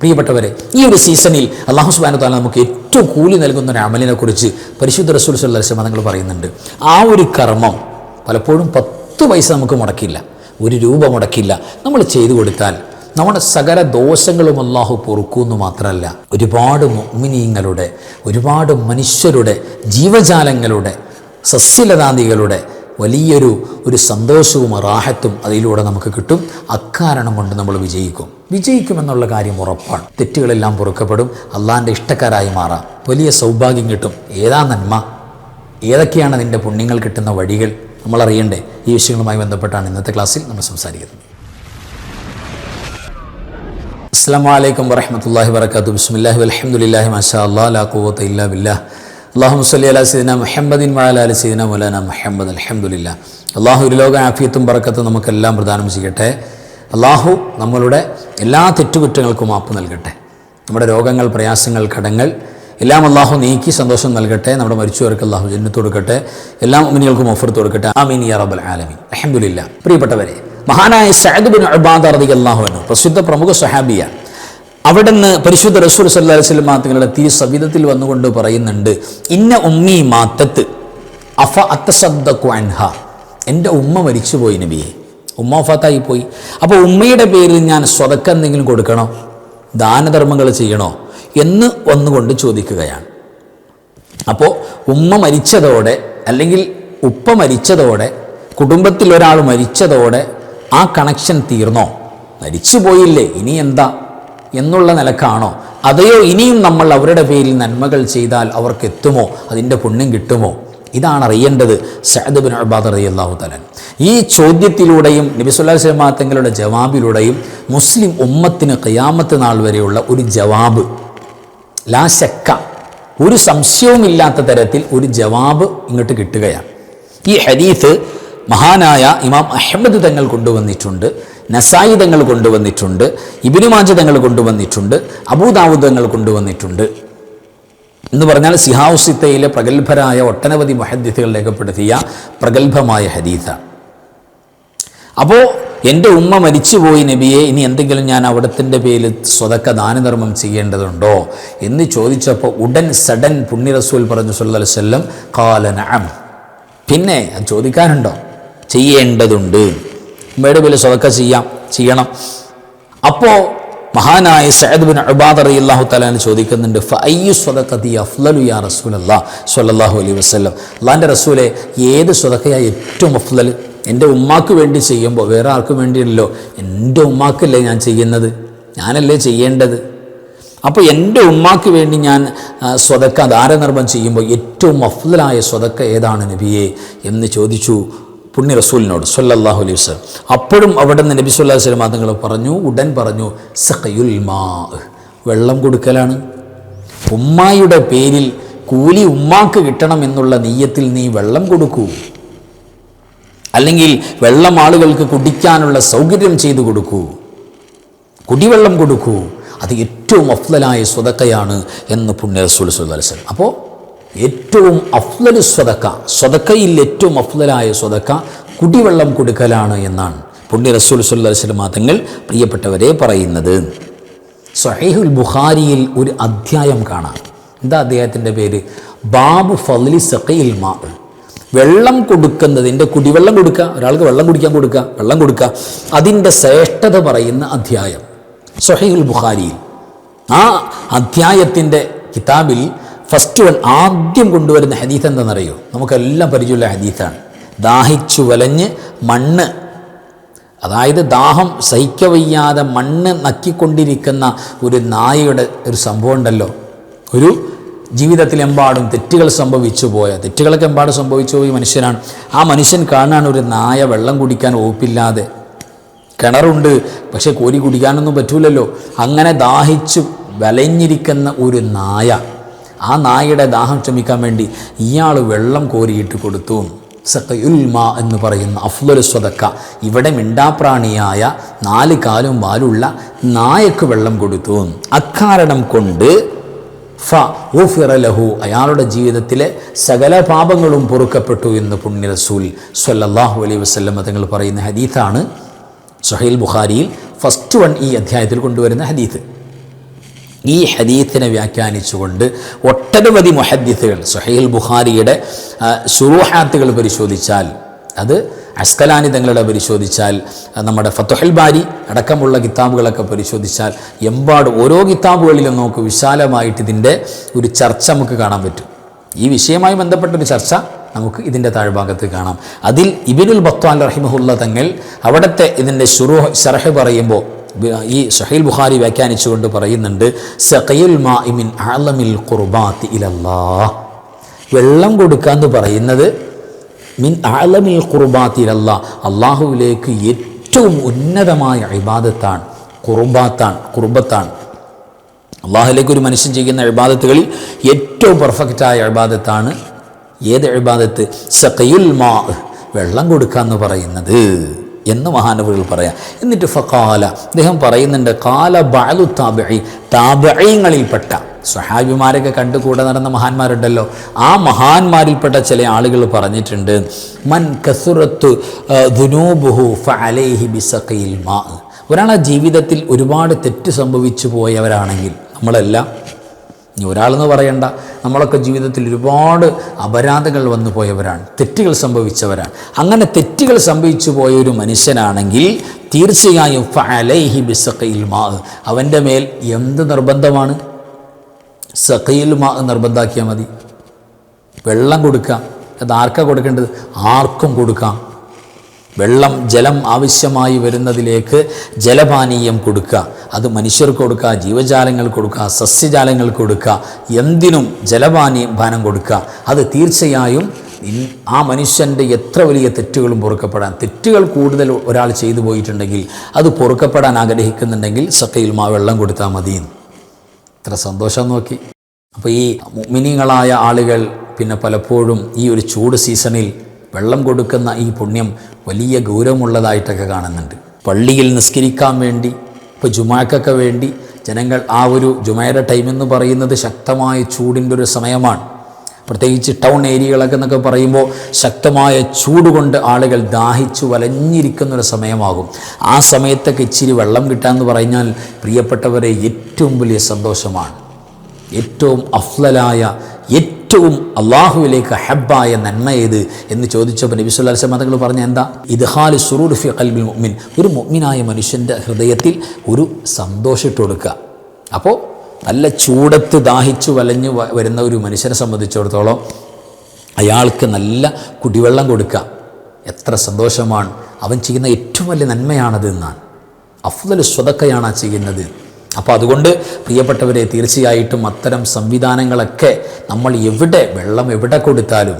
പ്രിയപ്പെട്ടവരെ, ഈ ഒരു സീസണിൽ അല്ലാഹു സുബ്ഹാനഹു വ തആല നമുക്ക് ഏറ്റവും കൂലി നൽകുന്ന ഒരു അമലിനെ കുറിച്ച് പരിശുദ്ധ റസൂൽ സ്വല്ലല്ലാഹു അലൈഹി വസല്ലം തങ്ങൾ പറയുന്നുണ്ട്. ആ ഒരു കർമ്മം പലപ്പോഴും 10 പൈസ നമുക്ക് മുടക്കില്ല, 1 രൂപ മുടക്കില്ല. നമ്മൾ ചെയ്തു കൊടുത്താൽ നമ്മുടെ സകല ദോഷങ്ങളും അല്ലാഹു പൊറുക്കുമെന്ന് മാത്രമല്ല, ഒരുപാട് മുഅ്മിനീങ്ങളുടെ, ഒരുപാട് മനുഷ്യരുടെ, ജീവജാലങ്ങളുടെ, സസ്യലതാദികളുടെ വലിയൊരു സന്തോഷവും റാഹത്തും അതിലൂടെ നമുക്ക് കിട്ടും. അക്കാരണം കൊണ്ട് നമ്മൾ വിജയിക്കുമെന്നുള്ള കാര്യം ഉറപ്പാണ്. തെറ്റുകളെല്ലാം പൊറുക്കപ്പെടും, അള്ളാഹിൻ്റെ ഇഷ്ടക്കാരായി മാറാം, വലിയ സൗഭാഗ്യം കിട്ടും. ഏതാ നന്മ, ഏതൊക്കെയാണ് അതിൻ്റെ പുണ്യങ്ങൾ കിട്ടുന്ന വഴികൾ നമ്മളറിയണ്ടേ? ഈ വിഷയങ്ങളുമായി ബന്ധപ്പെട്ടാണ് ഇന്നത്തെ ക്ലാസ്സിൽ നമ്മൾ സംസാരിക്കുന്നത്. അസ്സലാമു അലൈക്കും വറഹ്മത്തുള്ളാഹി വബറകാതുഹു. ബിസ്മില്ലാഹി വൽഹംദുലില്ലാഹി മാഷാ അല്ലാഹ് ലാ ഖുവത ഇല്ലാ ബില്ലാഹ്. അല്ലാഹുമ്മ സ്വല്ലി അലാ സയ്യിദിനാ മുഹമ്മദിൻ വഅലാ ആലി സയ്യിദിനാ മൗലാനാ മുഹമ്മദ്. അൽഹംദുലില്ലാഹ്. അല്ലാഹു ഒരു ലോക ആഫിയത്തും ബറക്കത്തും നമുക്കെല്ലാം പ്രദാനം ചെയ്യട്ടെ. അല്ലാഹു നമ്മളുടെ എല്ലാ തെറ്റുകുറ്റങ്ങൾക്കും മാപ്പ് നൽകട്ടെ. നമ്മുടെ രോഗങ്ങൾ, പ്രയാസങ്ങൾ, കടങ്ങൾ എല്ലാം അല്ലാഹു നീക്കി സന്തോഷം നൽകട്ടെ. നമ്മുടെ മരിച്ചവർക്ക് അല്ലാഹു ജന്നത്ത് കൊടുക്കട്ടെ. എല്ലാ മുഅ്മിനീങ്ങൾക്കും മഗ്ഫിറത്ത് കൊടുക്കട്ടെ. ആമീൻ യാ റബ്ബൽ ആലമീൻ. അൽഹംദുലില്ലാഹ്. പ്രിയപ്പെട്ടവരെ, മഹാനായ സഅദ് ബിൻ ഉബാദ റളിയല്ലാഹു അൻഹു പ്രസിദ്ധ പ്രമുഖ സ്വഹാബിയാണ്. അവിടുന്ന് പരിശുദ്ധ റസൂൽ സല്ലല്ലാഹു അലൈഹി വസല്ലം തങ്ങളുടെ തിരുസവിധത്തിൽ വന്നുകൊണ്ട് പറയുന്നുണ്ട്, ഇന്ന ഉമ്മി മാത്തത്ത് അഫ അത്തസദ്ദഖു അൻഹ. എൻ്റെ ഉമ്മ മരിച്ചുപോയി നബിയെ, ഉമ്മ വഫാത്തായി പോയി. അപ്പോൾ ഉമ്മയുടെ പേരിൽ ഞാൻ സ്വതക്ക എന്തെങ്കിലും കൊടുക്കണോ, ദാനധർമ്മങ്ങൾ ചെയ്യണോ എന്ന് വന്നുകൊണ്ട് ചോദിക്കുകയാണ്. അപ്പോൾ ഉമ്മ മരിച്ചതോടെ, അല്ലെങ്കിൽ ഉപ്പ മരിച്ചതോടെ, കുടുംബത്തിൽ ഒരാൾ മരിച്ചതോടെ ആ കണക്ഷൻ തീർന്നോ? മരിച്ചു പോയില്ലേ, ഇനി എന്താ എന്നുള്ള നിലക്കാണോ? അതെയോ ഇനിയും നമ്മൾ അവരുടെ പേരിൽ നന്മകൾ ചെയ്താൽ അവർക്ക് എത്തുമോ, അതിൻ്റെ പുണ്യം കിട്ടുമോ? ഇതാണ് അറിയേണ്ടത്. സഅദ് ബിൻ ഉബാദ റളിയല്ലാഹു തആല ഈ ചോദ്യത്തിലൂടെയും നബി സല്ലല്ലാഹു അലൈഹി വസല്ലം തങ്ങളുടെ ജവാബിലൂടെയും മുസ്ലിം ഉമ്മത്തിന് ഖിയാമത്ത് നാൾ വരെയുള്ള ഒരു ജവാബ്, ലാ ശക്ക, ഒരു സംശയവുമില്ലാത്ത തരത്തിൽ ഒരു ജവാബ് ഇങ്ങോട്ട് കിട്ടുകയാണ്. ഈ ഹദീസ് മഹാനായ ഇമാം അഹ്മദ് തങ്ങൾ കൊണ്ടുവന്നിട്ടുണ്ട്, നസായി തങ്ങൾ കൊണ്ടുവന്നിട്ടുണ്ട്, ഇബ്നു മാജ തങ്ങൾ കൊണ്ടുവന്നിട്ടുണ്ട്, അബൂദാവൂദ് തങ്ങൾ കൊണ്ടുവന്നിട്ടുണ്ട്. എന്ന് പറഞ്ഞാൽ സിഹാഉ സിത്തയിലെ പ്രഗത്ഭരായ ഒട്ടനവധി മുഹദ്ദിസുകൾ രേഖപ്പെടുത്തിയ പ്രഗത്ഭമായ ഹദീസാണ്. അപ്പോൾ എൻ്റെ ഉമ്മ മരിച്ചുപോയി നബിയെ, ഇനി എന്തെങ്കിലും ഞാൻ അവിടത്തിൻ്റെ പേരിൽ സ്വതക്ക ദാനധർമ്മം ചെയ്യേണ്ടതുണ്ടോ എന്ന് ചോദിച്ചപ്പോൾ ഉടൻ സഡൻ പുണ്യ റസൂൽ പറഞ്ഞു സല്ലല്ലാഹു അലൈഹി വസല്ലം, ഖാല നഅം. പിന്നെ അത് ചോദിക്കാനുണ്ടോ? ചെയ്യേണ്ടതുണ്ട്. ഉമ്മയുടെ പേരിൽ സ്വതക്ക ചെയ്യണം. അപ്പോൾ മഹാനായ സഅദ് ബിൻ ഉബാദ റളിയല്ലാഹു തആല ചോദിക്കുന്നുണ്ട്, ഫഅയ്യു സ്വദഖതി അഫ്ളലു യാ റസൂലല്ലാഹ് സ്വല്ലല്ലാഹു അലൈഹി വസല്ലം. അല്ലാഹുവിൻ്റെ റസൂലേ, ഏത് സ്വതക്കയാണ് ഏറ്റവും അഫ്ളൽ? എൻ്റെ ഉമ്മാക്ക് വേണ്ടി ചെയ്യുമ്പോൾ, വേറെ ആർക്കും വേണ്ടിയല്ലോ, എൻ്റെ ഉമ്മാക്കല്ലേ ഞാൻ ചെയ്യുന്നത്, ഞാനല്ലേ ചെയ്യേണ്ടത്. അപ്പോൾ എൻ്റെ ഉമ്മാക്ക് വേണ്ടി ഞാൻ സ്വതക്ക ദാനധർമ്മം ചെയ്യുമ്പോൾ ഏറ്റവും അഫ്ളലായ സ്വതക്ക ഏതാണ് നബിയെ എന്ന് ചോദിച്ചു പുണ്യ റസൂലിനോട് സ്വല്ലല്ലാഹു അലൈഹി വസല്ലം. അപ്പോഴും അവിടെ നിന്ന് നബി സല്ലല്ലാഹു അലൈഹി വസല്ലം തങ്ങൾ ഉടൻ പറഞ്ഞു, സഖയുൽ മാ, വെള്ളം കൊടുക്കലാണ്. ഉമ്മായുടെ പേരിൽ കൂലി ഉമ്മാക്ക് കിട്ടണം എന്നുള്ള നിയ്യത്തിൽ നീ വെള്ളം കൊടുക്കൂ, അല്ലെങ്കിൽ വെള്ളം ആളുകൾക്ക് കുടിക്കാനുള്ള സൗകര്യം ചെയ്തു കൊടുക്കൂ, കുടിവെള്ളം കൊടുക്കൂ. അത് ഏറ്റവും അഫ്ളലായ സ്വതക്കയാണ് എന്ന് പുണ്യ റസൂൽ സ്വല്ലല്ലാഹു അലൈഹി വസല്ലം. അപ്പോൾ ഏറ്റവും അഫ്ളൽ സ്വതക്കയിൽ ഏറ്റവും അഫ്ളലായ സ്വതക്ക കുടിവെള്ളം കൊടുക്കലാണ് എന്നാണ് പുണ്യ റസൂൽ സ്വല്ലല്ലാഹു അലൈഹി വസല്ലം തങ്ങൾ പ്രിയപ്പെട്ടവരെ പറയുന്നത്. സ്വഹീഹുൽ ബുഖാരിയിൽ ഒരു അധ്യായം കാണാം. എന്താ അദ്ദേഹത്തിൻ്റെ പേര്? ബാബു ഫളി സഖയിൽ മാ. വെള്ളം കൊടുക്കുന്നതിൻ്റെ, കുടിവെള്ളം കൊടുക്കുക, ഒരാൾക്ക് വെള്ളം കുടിക്കാൻ കൊടുക്കുക, വെള്ളം കൊടുക്കുക, അതിൻ്റെ ശ്രേഷ്ഠത പറയുന്ന അധ്യായം സ്വഹീഹുൽ ബുഖാരിയിൽ. ആ അധ്യായത്തിൻ്റെ കിതാബിൽ ഫസ്റ്റ് ആദ്യം കൊണ്ടുവരുന്ന ഹദീസ് എന്താണെന്നറിയോ? നമുക്കെല്ലാം പരിചയമുള്ള ഹദീസാണ്. ദാഹിച്ചു വലഞ്ഞ് മണ്ണ്, അതായത് ദാഹം സഹിക്കവയ്യാതെ മണ്ണ് നക്കിക്കൊണ്ടിരിക്കുന്ന ഒരു നായയുടെ ഒരു സംഭവം ഉണ്ടല്ലോ. ഒരു ജീവിതത്തിലെമ്പാടും തെറ്റുകൾ സംഭവിച്ചു പോയ, തെറ്റുകളൊക്കെ എമ്പാടും സംഭവിച്ചു പോയി മനുഷ്യനാണ്. ആ മനുഷ്യൻ കാണാൻ ഒരു നായ വെള്ളം കുടിക്കാൻ ഓപ്പില്ലാതെ, കിണറുണ്ട് പക്ഷെ കോരി കുടിക്കാനൊന്നും പറ്റൂലല്ലോ, അങ്ങനെ ദാഹിച്ചു വലഞ്ഞിരിക്കുന്ന ഒരു നായ. ആ നായയുടെ ദാഹം ക്ഷമിക്കാൻ വേണ്ടി ഇയാൾ വെള്ളം കോരിയിട്ട് കൊടുത്തു. സഖയുൽ മാ എന്ന് പറയുന്ന അഫ്ളലു സ്വദക്ക, ഇവിടെ മിണ്ടാപ്രാണിയായ 4 കാലും വാലുള്ള നായക്ക് വെള്ളം കൊടുത്തു. അക്കാരണം കൊണ്ട് ഫഉഫിറ ലഹു, അയാളുടെ ജീവിതത്തിലെ സകല പാപങ്ങളും പൊറുക്കപ്പെട്ടു എന്ന് പുണ്യ റസൂൽ സ്വല്ലല്ലാഹു അലൈഹി വസല്ലം തങ്ങൾ പറയുന്ന ഹദീസാണ്. സ്വഹീഹുൽ ബുഖാരിയിൽ ഫസ്റ്റ് ഈ അധ്യായത്തിൽ കൊണ്ടുവരുന്ന ഹദീസ്. ഈ ഹദീത്തിനെ വ്യാഖ്യാനിച്ചുകൊണ്ട് ഒട്ടനവധി മുഹദ്ദിസുകൾ സ്വഹീഹുൽ ബുഖാരിയുടെ ശുറൂഹാത്തുകൾ പരിശോധിച്ചാൽ, അത് അസ്കലാനി തങ്ങളുടെ പരിശോധിച്ചാൽ, നമ്മുടെ ഫത്ഹുൽ ബാരി അടക്കമുള്ള കിതാബുകളൊക്കെ പരിശോധിച്ചാൽ ഓരോ കിതാബുകളിലും നമുക്ക് വിശാലമായിട്ട് ഇതിൻ്റെ ഒരു ചർച്ച നമുക്ക് കാണാൻ പറ്റും. ഈ വിഷയവുമായി ബന്ധപ്പെട്ടൊരു ചർച്ച നമുക്ക് ഇതിൻ്റെ താഴ്ഭാഗത്ത് കാണാം. അതിൽ ഇബ്നുൽ ബത്വാൻ റഹിമഹുല്ല തങ്ങൾ അവിടുത്തെ ഇതിൻ്റെ ശറഹ് പറയുമ്പോൾ ഈ സ്വഹീഹുൽ ബുഖാരി വ്യാഖ്യാനിച്ചുകൊണ്ട് പറയുന്നുണ്ട്, സഖയുൽ മാഇ മിൻ അഅ്ലമിൽ ഖുർബാത്തി ഇലല്ലാഹ്. വെള്ളം കൊടുക്കുക എന്ന് പറയുന്നത് മിൻ അഅ്ലമിൽ ഖുർബാത്തി ഇലല്ലാഹ്, അള്ളാഹുവിലേക്ക് ഏറ്റവും ഉന്നതമായ ഇബാദത്താണ്, ഖുർബത്താണ്. അള്ളാഹുവിലേക്ക് ഒരു മനുഷ്യൻ ചെയ്യുന്ന ഇബാദത്തുകളിൽ ഏറ്റവും പെർഫെക്റ്റായ ഇബാദത്താണ് ഏത് ഇബാദത്ത്? സഖയുൽ മാ, വെള്ളം കൊടുക്കുക എന്ന് പറയുന്നത് എന്ന് മഹാനവറുകൾ പറയാം. എന്നിട്ട് ഫഖാല, അദ്ദേഹം പറയുന്നുണ്ട്, ഖാല ബഅദു താബഈങ്ങളിൽപ്പെട്ട സ്വഹാബിമാരൊക്കെ കണ്ടുകൂടെ നടന്ന മഹാന്മാരുണ്ടല്ലോ, ആ മഹാന്മാരിൽപ്പെട്ട ചില ആളുകൾ പറഞ്ഞിട്ടുണ്ട്, മൻ കസുറത്തു ദുനൂബുഹു ഫഅലൈഹി ബിസഖിൽ മാ. ഒരാളെ ജീവിതത്തിൽ ഒരുപാട് തെറ്റ് സംഭവിച്ചു പോയവരാണെങ്കിൽ, നമ്മളെല്ലാം, ഇനി ഒരാളെന്ന് പറയണ്ട, നമ്മളൊക്കെ ജീവിതത്തിൽ ഒരുപാട് അപരാധങ്ങൾ വന്നു പോയവരാണ്, തെറ്റുകൾ സംഭവിച്ചവരാണ്. അങ്ങനെ തെറ്റുകൾ സംഭവിച്ചു പോയ ഒരു മനുഷ്യനാണെങ്കിൽ തീർച്ചയായും ഫഅലൈഹി ബിസഖിൽ മാ, അവൻ്റെ മേൽ എന്ത് നിർബന്ധമാണ്? സഖീൽ മാ നിർബന്ധാക്കിയാൽ മതി. വെള്ളം കൊടുക്കാം. അത് ആർക്കാ കൊടുക്കേണ്ടത്? ആർക്കും കൊടുക്കാം. വെള്ളം, ജലം ആവശ്യമായി വരുന്നതിലേക്ക് ജലപാനീയം കൊടുക്കുക. അത് മനുഷ്യർക്ക് കൊടുക്കുക, ജീവജാലങ്ങൾക്ക് കൊടുക്കുക, സസ്യജാലങ്ങൾക്ക് കൊടുക്കുക, എന്തിനും ജലപാനം കൊടുക്കുക. അത് തീർച്ചയായും ആ മനുഷ്യൻ്റെ എത്ര വലിയ തെറ്റുകളും പൊറുക്കപ്പെടാൻ, തെറ്റുകൾ കൂടുതൽ ഒരാൾ ചെയ്തു പോയിട്ടുണ്ടെങ്കിൽ അത് പൊറുക്കപ്പെടാൻ ആഗ്രഹിക്കുന്നുണ്ടെങ്കിൽ സഖീൽ മാ, വെള്ളം കൊടുത്താൽ മതി. ഇത്ര സന്തോഷം നോക്കി. അപ്പോൾ ഈ മുഅ്മിനീങ്ങളായ ആളുകൾ പിന്നെ പലപ്പോഴും ഈ ഒരു ചൂട് സീസണിൽ വെള്ളം കൊടുക്കുന്ന ഈ പുണ്യം വലിയ ഗൗരവമുള്ളതായിട്ടൊക്കെ കാണുന്നുണ്ട്. പള്ളിയിൽ നിസ്കരിക്കാൻ വേണ്ടി, ഇപ്പോൾ ജുമാക്കൊക്കെ വേണ്ടി ജനങ്ങൾ, ആ ഒരു ജുമയുടെ ടൈം എന്ന് പറയുന്നത് ശക്തമായ ചൂടിൻ്റെ ഒരു സമയമാണ്. പ്രത്യേകിച്ച് ടൗൺ ഏരിയകളൊക്കെ എന്നൊക്കെ പറയുമ്പോൾ ശക്തമായ ചൂട് കൊണ്ട് ആളുകൾ ദാഹിച്ചു വലഞ്ഞിരിക്കുന്നൊരു സമയമാകും. ആ സമയത്തൊക്കെ ഇച്ചിരി വെള്ളം കിട്ടാമെന്ന് പറഞ്ഞാൽ പ്രിയപ്പെട്ടവരെ ഏറ്റവും വലിയ സന്തോഷമാണ്. ഏറ്റവും അഫ്ളലായ, ഏറ്റവും അള്ളാഹുവിലേക്ക് ഹബ്ബായ നന്മ ഏത് എന്ന് ചോദിച്ചപ്പോൾ നബി സല്ലല്ലാഹു അലൈഹി വസല്ലം തങ്ങൾ പറഞ്ഞ എന്താ? ഇദ്ഖാലു സുറൂർ ഫി ഖൽബിൽ മുഅ്മിൻ, ഒരു മുഅ്മിനായ മനുഷ്യൻ്റെ ഹൃദയത്തിൽ ഒരു സന്തോഷിട്ട് കൊടുക്കുക. അപ്പോൾ നല്ല ചൂടത്ത് ദാഹിച്ചു വലഞ്ഞു വരുന്ന ഒരു മനുഷ്യനെ സംബന്ധിച്ചിടത്തോളം അയാൾക്ക് നല്ല കുടിവെള്ളം കൊടുക്കുക. എത്ര സന്തോഷമാണ്! അവൻ ചെയ്യുന്ന ഏറ്റവും വലിയ നന്മയാണത് എന്നാണ്. അഫ്ളൽ സ്വതക്കയാണ് ആ ചെയ്യുന്നത്. അപ്പോൾ അതുകൊണ്ട് പ്രിയപ്പെട്ടവരെ, തീർച്ചയായിട്ടും അത്തരം സംവിധാനങ്ങളൊക്കെ നമ്മൾ വെള്ളം എവിടെ കൊടുത്താലും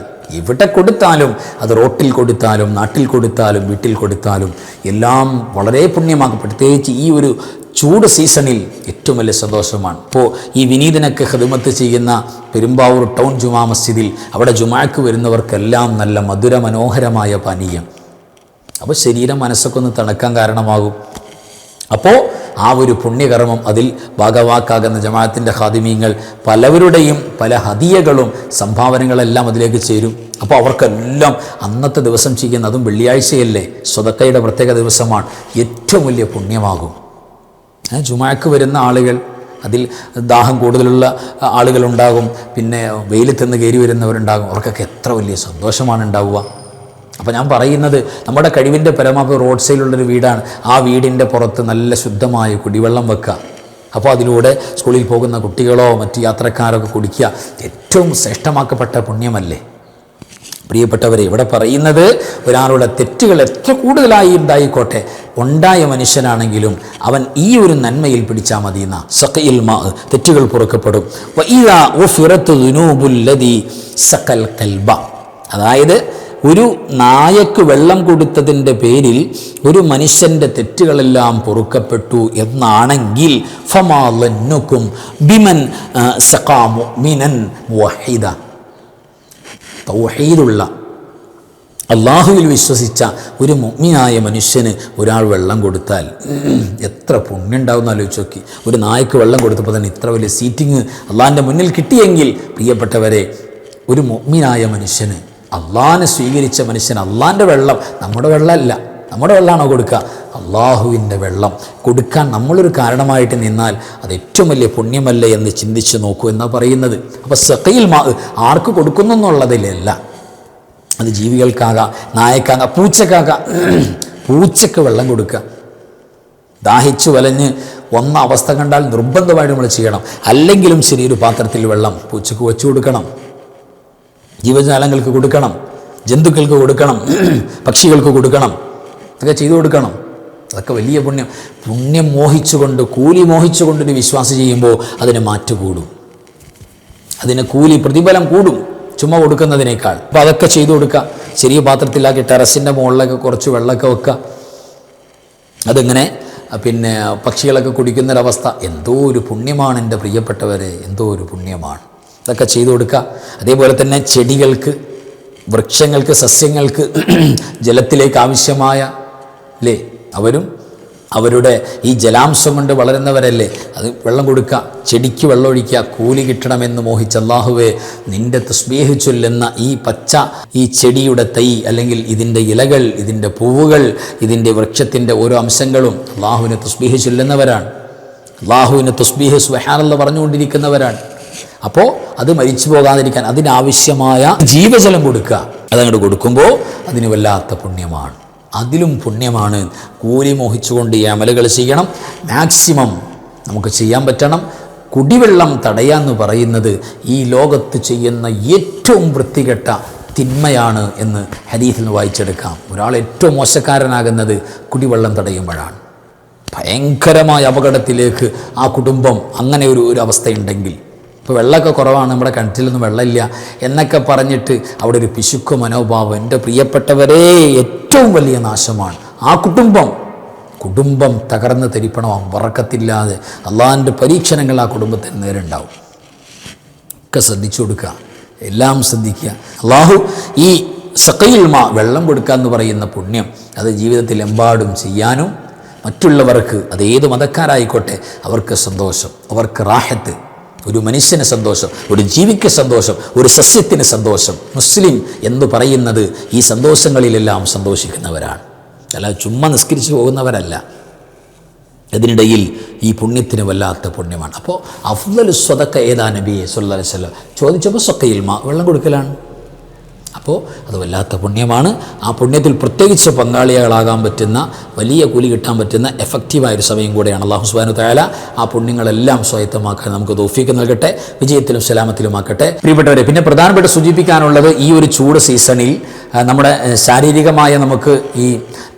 അത് റോട്ടിൽ കൊടുത്താലും നാട്ടിൽ കൊടുത്താലും വീട്ടിൽ കൊടുത്താലും എല്ലാം വളരെ പുണ്യമാക്കും. പ്രത്യേകിച്ച് ഈ ഒരു ചൂട് സീസണിൽ ഏറ്റവും വലിയ സന്തോഷമാണ്. ഇപ്പോൾ ഈ വിനീതനൊക്കെ ഖിദ്മത്ത് ചെയ്യുന്ന പെരുമ്പാവൂർ ടൗൺ ജുമാ മസ്ജിദിൽ അവിടെ ജുമാക്ക് വരുന്നവർക്കെല്ലാം നല്ല മധുര മനോഹരമായ പാനീയം. അപ്പോൾ ശരീരം മനസ്സൊക്കെ ഒന്ന് തണുക്കാൻ കാരണമാകും. അപ്പോൾ ആ ഒരു പുണ്യകർമ്മം, അതിൽ ഭാഗവാക്കാകുന്ന ജമാഅത്തിൻ്റെ ഖാദിമീങ്ങൾ പലവരുടെയും പല ഹദിയകളും സംഭാവനകളെല്ലാം അതിലേക്ക് ചേരും. അപ്പോൾ അവർക്കെല്ലാം അന്നത്തെ ദിവസം ചെയ്യുന്ന, അതും വെള്ളിയാഴ്ചയല്ലേ, സ്വതക്കയുടെ പ്രത്യേക ദിവസമാണ്, ഏറ്റവും വലിയ പുണ്യമാകും. ജുമാക്ക് വരുന്ന ആളുകൾ, അതിൽ ദാഹം കൂടുതലുള്ള ആളുകളുണ്ടാകും, പിന്നെ വെയിലത്തുനിന്ന് കയറി വരുന്നവരുണ്ടാകും. അവർക്കൊക്കെ എത്ര വലിയ സന്തോഷമാണ് ഉണ്ടാവുക. അപ്പോൾ ഞാൻ പറയുന്നത്, നമ്മുടെ കഴിവിൻ്റെ പരമാവധി റോഡ് സൈഡിലുള്ളൊരു വീടാണ്, ആ വീടിൻ്റെ പുറത്ത് നല്ല ശുദ്ധമായ കുടിവെള്ളം വെക്കുക. അപ്പോൾ അതിലൂടെ സ്കൂളിൽ പോകുന്ന കുട്ടികളോ മറ്റ് യാത്രക്കാരൊക്കെ കുടിക്കുക. ഏറ്റവും ശ്രേഷ്ഠമാക്കപ്പെട്ട പുണ്യമല്ലേ പ്രിയപ്പെട്ടവരെ? ഇവിടെ പറയുന്നത്, ഒരാളുടെ തെറ്റുകൾ എത്ര കൂടുതലായി ഉണ്ടായിക്കോട്ടെ, ഉണ്ടായ മനുഷ്യനാണെങ്കിലും അവൻ ഈ ഒരു നന്മയിൽ പിടിച്ചാൽ മതി എന്ന സഖയിൽ മാ, തെറ്റുകൾ പൊറുക്കപ്പെടും. വഇദാ ഉഫിറത്തു ദുനൂബുല്ലദി സഖൽ ഖൽബ, അതായത് ഒരു നായക്ക് വെള്ളം കൊടുത്തതിൻ്റെ പേരിൽ ഒരു മനുഷ്യൻ്റെ തെറ്റുകളെല്ലാം പൊറുക്കപ്പെട്ടു എന്നാണെങ്കിൽ ഫമാ ലന്നുക്കും ബിമൻ സഖാ മുഅ്മിനൻ മുവഹിദ, തൗഹീദുള്ള അള്ളാഹുവിൽ വിശ്വസിച്ച ഒരു മുഅ്മിനായ മനുഷ്യന് ഒരാൾ വെള്ളം കൊടുത്താൽ എത്ര പുണ്യം ഉണ്ടാവുമെന്ന് ആലോചിച്ച് നോക്കി. ഒരു നായക്ക് വെള്ളം കൊടുത്തപ്പോൾ തന്നെ ഇത്ര വലിയ സീറ്റിങ് അള്ളാഹിൻ്റെ മുന്നിൽ കിട്ടിയെങ്കിൽ പ്രിയപ്പെട്ടവരെ, ഒരു മുഅ്മിനായ മനുഷ്യന്, അള്ളാഹിനെ സ്വീകരിച്ച മനുഷ്യൻ, അള്ളാഹിൻ്റെ വെള്ളം, നമ്മുടെ വെള്ളമല്ല, നമ്മുടെ വെള്ളമാണോ കൊടുക്കുക? അള്ളാഹുവിൻ്റെ വെള്ളം കൊടുക്കാൻ നമ്മളൊരു കാരണമായിട്ട് നിന്നാൽ അത് ഏറ്റവും വലിയ പുണ്യമല്ലേ എന്ന് ചിന്തിച്ച് നോക്കൂ എന്നാണ് പറയുന്നത്. അപ്പോൾ സഖയിൽ മാ ആർക്ക് കൊടുക്കുന്നു എന്നുള്ളതിലല്ല, അത് ജീവികൾക്കാകാം, നായക്കാകാം, പൂച്ചക്കാകാം. പൂച്ചക്ക് വെള്ളം കൊടുക്കുക. ദാഹിച്ചു വലഞ്ഞ് ഒന്ന അവസ്ഥ കണ്ടാൽ നിർബന്ധമായിട്ട് നമ്മൾ ചെയ്യണം. അല്ലെങ്കിലും ശരി, ഒരു പാത്രത്തിൽ വെള്ളം പൂച്ചക്ക് വെച്ചു കൊടുക്കണം, ജീവജാലങ്ങൾക്ക് കൊടുക്കണം, ജന്തുക്കൾക്ക് കൊടുക്കണം, പക്ഷികൾക്ക് കൊടുക്കണം, അതൊക്കെ ചെയ്തു കൊടുക്കണം. അതൊക്കെ വലിയ പുണ്യം. പുണ്യം മോഹിച്ചുകൊണ്ട്, കൂലി മോഹിച്ചുകൊണ്ടൊരു വിശ്വാസം ചെയ്യുമ്പോൾ അതിന് മാറ്റ് കൂടും, അതിന് കൂലി പ്രതിഫലം കൂടും ചുമ്മാ കൊടുക്കുന്നതിനേക്കാൾ. അപ്പോൾ അതൊക്കെ ചെയ്തു കൊടുക്കുക. ചെറിയ പാത്രത്തിലാക്കി ടെറസിൻ്റെ മുകളിലൊക്കെ കുറച്ച് വെള്ളമൊക്കെ വെക്കുക. അതിങ്ങനെ പിന്നെ പക്ഷികളൊക്കെ കുടിക്കുന്നൊരവസ്ഥ എന്തോ ഒരു പുണ്യമാണ് എൻ്റെ പ്രിയപ്പെട്ടവരെ, എന്തോ ഒരു പുണ്യമാണ്. ഇതൊക്കെ ചെയ്തു കൊടുക്കുക. അതേപോലെ തന്നെ ചെടികൾക്ക്, വൃക്ഷങ്ങൾക്ക്, സസ്യങ്ങൾക്ക് ജലത്തിലേക്ക് ആവശ്യമായ അല്ലേ, അവരും അവരുടെ ഈ ജലാംശം കൊണ്ട് വളരുന്നവരല്ലേ, അത് വെള്ളം കൊടുക്കുക. ചെടിക്ക് വെള്ളം ഒഴിക്കുക. കൂലി കിട്ടണമെന്ന് മോഹിച്ച അല്ലാഹുവേ, നിൻ്റെ തസ്ബീഹ് ചൊല്ലുന്ന ഈ പച്ച ഈ ചെടിയുടെ തൈ, അല്ലെങ്കിൽ ഇതിൻ്റെ ഇലകൾ, ഇതിൻ്റെ പൂവുകൾ, ഇതിൻ്റെ വൃക്ഷത്തിൻ്റെ ഓരോ അംശങ്ങളും അല്ലാഹുവിനെ തസ്ബീഹ് ചൊല്ലുന്നവരാണ്, അല്ലാഹുവിനെ തസ്ബീഹ് സുബ്ഹാനല്ലാഹ് പറഞ്ഞുകൊണ്ടിരിക്കുന്നവരാണ്. അപ്പോൾ അത് മരിച്ചു പോകാതിരിക്കാൻ അതിനാവശ്യമായ ജീവജലം കൊടുക്കുക. അതങ്ങോട്ട് കൊടുക്കുമ്പോൾ അതിന് വല്ലാത്ത പുണ്യമാണ്. അതിലും പുണ്യമാണ് കൂലി മോഹിച്ചുകൊണ്ട് ഈ അമലുകൾ ചെയ്യണം. മാക്സിമം നമുക്ക് ചെയ്യാൻ പറ്റണം. കുടിവെള്ളം തടയാന്ന് പറയുന്നത് ഈ ലോകത്ത് ചെയ്യുന്ന ഏറ്റവും വൃത്തികെട്ട തിന്മയാണ് എന്ന് ഹദീസിൽ നിന്ന് വായിച്ചെടുക്കാം. ഒരാൾ ഏറ്റവും മോശക്കാരനാകുന്നത് കുടിവെള്ളം തടയുമ്പോഴാണ്. ഭയങ്കരമായ അപകടത്തിലേക്ക് ആ കുടുംബം അങ്ങനെ ഒരു അവസ്ഥയുണ്ടെങ്കിൽ, ഇപ്പോൾ വെള്ളമൊക്കെ കുറവാണ്, നമ്മുടെ കിണറ്റിലൊന്നും വെള്ളമില്ല എന്നൊക്കെ പറഞ്ഞിട്ട് അവിടെ ഒരു പിശുക്ക് മനോഭാവം, എൻ്റെ പ്രിയപ്പെട്ടവരെ, ഏറ്റവും വലിയ നാശമാണ്. ആ കുടുംബം തകർന്ന് തരിപ്പണമാകും. വറക്കത്തില്ലാതെ അള്ളാഹിൻ്റെ പരീക്ഷണങ്ങൾ ആ കുടുംബത്തിന് നേരെ ഉണ്ടാവും. ഒക്കെ ശ്രദ്ധിച്ചു കൊടുക്കുക, എല്ലാം ശ്രദ്ധിക്കുക. അള്ളാഹു ഈ സഖയിൽ മാ, വെള്ളം കൊടുക്കുക എന്ന് പറയുന്ന പുണ്യം, അത് ജീവിതത്തിൽ എമ്പാടും ചെയ്യാനും മറ്റുള്ളവർക്ക്, അതേത് മതക്കാരായിക്കോട്ടെ, അവർക്ക് സന്തോഷം, അവർക്ക് റാഹത്ത്, ഒരു മനുഷ്യന് സന്തോഷം, ഒരു ജീവിക്ക് സന്തോഷം, ഒരു സസ്യത്തിന് സന്തോഷം. മുസ്ലിം എന്ന് പറയുന്നത് ഈ സന്തോഷങ്ങളിലെല്ലാം സന്തോഷിക്കുന്നവരാണ്, അല്ല ചുമ്മാ നിസ്കരിച്ചു പോകുന്നവരല്ല. അതിനിടയിൽ ഈ പുണ്യത്തിന് വല്ലാത്ത പുണ്യമാണ്. അപ്പോൾ അഫ്ളലു സ്വദഖ ഏതാ നബിയെ സല്ലല്ലാഹു അലൈഹി വസല്ലം ചോദിച്ചപ്പോൾ സഖയിൽ മാ, വെള്ളം കൊടുക്കലാണ്. അപ്പോൾ അത് വല്ലാത്ത പുണ്യമാണ്. ആ പുണ്യത്തിൽ പ്രത്യേകിച്ച് പങ്കാളികളാകാൻ പറ്റുന്ന, വലിയ കൂലി കിട്ടാൻ പറ്റുന്ന എഫക്റ്റീവായൊരു സമയം കൂടെയാണ്. അല്ലാഹു സുബ്ഹാനഹു തആല ആ പുണ്യങ്ങളെല്ലാം സ്വായത്തമാക്കാൻ നമുക്ക് തൗഫീഖ് നൽകട്ടെ, വിജയത്തിലും സലാമത്തിലുമാക്കട്ടെ. പ്രിയപ്പെട്ടവരെ, പിന്നെ പ്രധാനപ്പെട്ട സൂചിപ്പിക്കാനുള്ളത്, ഈ ഒരു ചൂട് സീസണിൽ നമ്മുടെ ശാരീരികമായ നമുക്ക് ഈ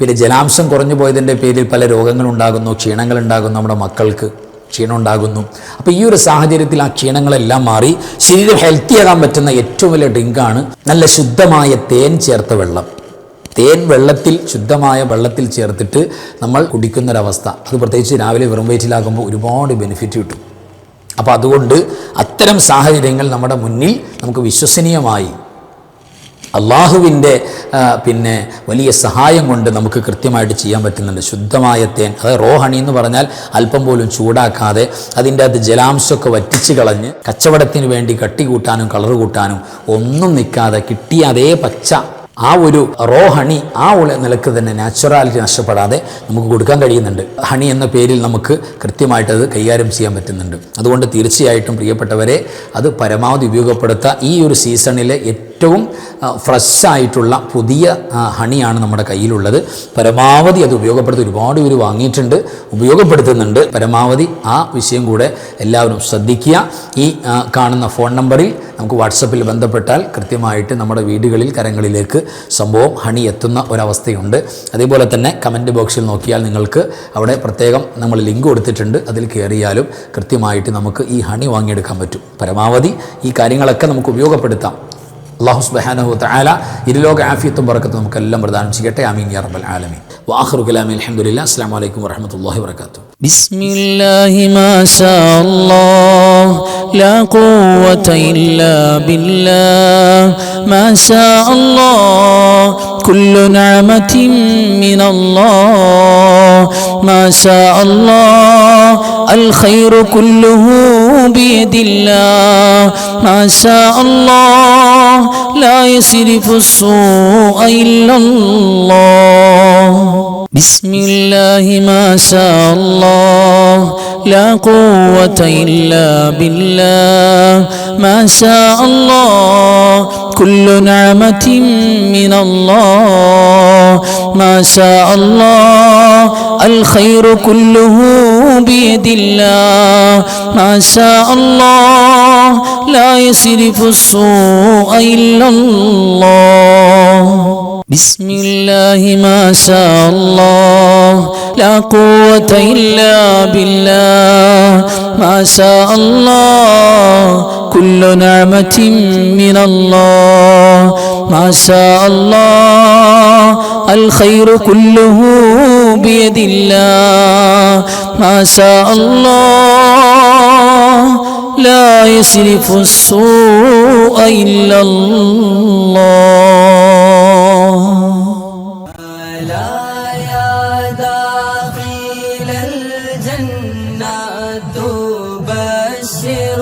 പിന്നെ ജലാംശം കുറഞ്ഞു പോയതിൻ്റെ പേരിൽ പല രോഗങ്ങളുണ്ടാകുന്നു, ക്ഷീണങ്ങളുണ്ടാകുന്നു, നമ്മുടെ മക്കൾക്ക് ക്ഷീണം ഉണ്ടാകുന്നു. അപ്പോൾ ഈ ഒരു സാഹചര്യത്തിൽ ആ ക്ഷീണങ്ങളെല്ലാം മാറി ശരീരം ഹെൽത്തി ആകാൻ പറ്റുന്ന ഏറ്റവും വലിയ ഡ്രിങ്കാണ് നല്ല ശുദ്ധമായ തേൻ ചേർത്ത വെള്ളം. തേൻ വെള്ളത്തിൽ, ശുദ്ധമായ വെള്ളത്തിൽ ചേർത്തിട്ട് നമ്മൾ കുടിക്കുന്നൊരവസ്ഥ, അത് പ്രത്യേകിച്ച് രാവിലെ വെറും വയറ്റിലാകുമ്പോൾ ഒരുപാട് ബെനിഫിറ്റ് കിട്ടും. അപ്പോൾ അതുകൊണ്ട് അത്തരം സാഹചര്യങ്ങൾ നമ്മുടെ മുന്നിൽ നമുക്ക് വിശ്വസനീയമായി അള്ളാഹുവിൻ്റെ പിന്നെ വലിയ സഹായം കൊണ്ട് നമുക്ക് കൃത്യമായിട്ട് ചെയ്യാൻ പറ്റുന്നുണ്ട്. ശുദ്ധമായ തേൻ, അതായത് റോ ഹണി എന്ന് പറഞ്ഞാൽ അല്പം പോലും ചൂടാക്കാതെ അതിൻ്റെ അകത്ത് ജലാംശമൊക്കെ വറ്റിച്ച് കളഞ്ഞ് കച്ചവടത്തിന് വേണ്ടി കട്ടി കൂട്ടാനും കളർ കൂട്ടാനും ഒന്നും നിൽക്കാതെ കിട്ടിയ അതേ പച്ച ആ ഒരു റോ ഹണി ആ നിലക്ക് തന്നെ നാച്ചുറാലിറ്റി നഷ്ടപ്പെടാതെ നമുക്ക് കൊടുക്കാൻ കഴിയുന്നുണ്ട്. ഹണി എന്ന പേരിൽ നമുക്ക് കൃത്യമായിട്ടത് കൈകാര്യം ചെയ്യാൻ പറ്റുന്നുണ്ട്. അതുകൊണ്ട് തീർച്ചയായിട്ടും പ്രിയപ്പെട്ടവരെ, അത് പരമാവധി ഉപയോഗപ്പെടുത്തുക. ഈ ഒരു സീസണിലെ ഏറ്റവും ഫ്രഷായിട്ടുള്ള പുതിയ ഹണിയാണ് നമ്മുടെ കയ്യിലുള്ളത്. പരമാവധി അത് ഉപയോഗപ്പെടുത്തി. ഒരുപാട് പേര് വാങ്ങിയിട്ടുണ്ട്, ഉപയോഗപ്പെടുത്തുന്നുണ്ട്. പരമാവധി ആ വിഷയം കൂടെ എല്ലാവരും ശ്രദ്ധിക്കുക. ഈ കാണുന്ന ഫോൺ നമ്പറിൽ നമുക്ക് വാട്സപ്പിൽ ബന്ധപ്പെട്ടാൽ കൃത്യമായിട്ട് നമ്മുടെ വീടുകളിൽ, കരങ്ങളിലേക്ക് സംഭവം ഹണി എത്തുന്ന ഒരവസ്ഥയുണ്ട്. അതേപോലെ തന്നെ കമൻറ്റ് ബോക്സിൽ നോക്കിയാൽ നിങ്ങൾക്ക് അവിടെ പ്രത്യേകം നമ്മൾ ലിങ്ക് കൊടുത്തിട്ടുണ്ട്, അതിൽ കയറിയാലും കൃത്യമായിട്ട് നമുക്ക് ഈ ഹണി വാങ്ങിയെടുക്കാൻ പറ്റും. പരമാവധി ഈ കാര്യങ്ങളൊക്കെ നമുക്ക് ഉപയോഗപ്പെടുത്താം. അല്ലാഹു സുബ്ഹാനഹു വ തആല ഇരുലോക ആഫിയത്തും ബറക്കത്തും നമുക്കെല്ലാം പ്രദാനം ചെയ്യട്ടെ. ആമീൻ യാ റബ്ബൽ ആലമീൻ. വആഖിറു കലാമി അൽഹംദുലില്ലാഹി. അസ്സലാമു അലൈക്കും വറഹ്മത്തുള്ളാഹി വബറകാതുഹു. ബിസ്മില്ലാഹി മാ ശാ അല്ലാഹ് ലാ ഖുവത ഇല്ലാ ബില്ലാഹ് മാ ശാ അല്ലാഹ് കുല്ലു നിഅമതിൻ മിനല്ലാഹ് മാ ശാ അല്ലാഹ് അൽ ഖൈറു കുല്ലുഹു بيد الله ما شاء الله لا يصرف السوء إلا الله بسم الله ما شاء الله لا قوة إلا بالله ما شاء الله كل نعمة من الله ما شاء الله الخير كله بيد الله ما شاء الله لا يصرف السوء إلا الله بسم الله ما شاء الله لا قوة إلا بالله ما شاء الله كل نعمة من الله ما شاء الله الخير كله بيد الله ما شاء الله لا يصرف السوء إلا الله لا يا داخل الجنة تبشر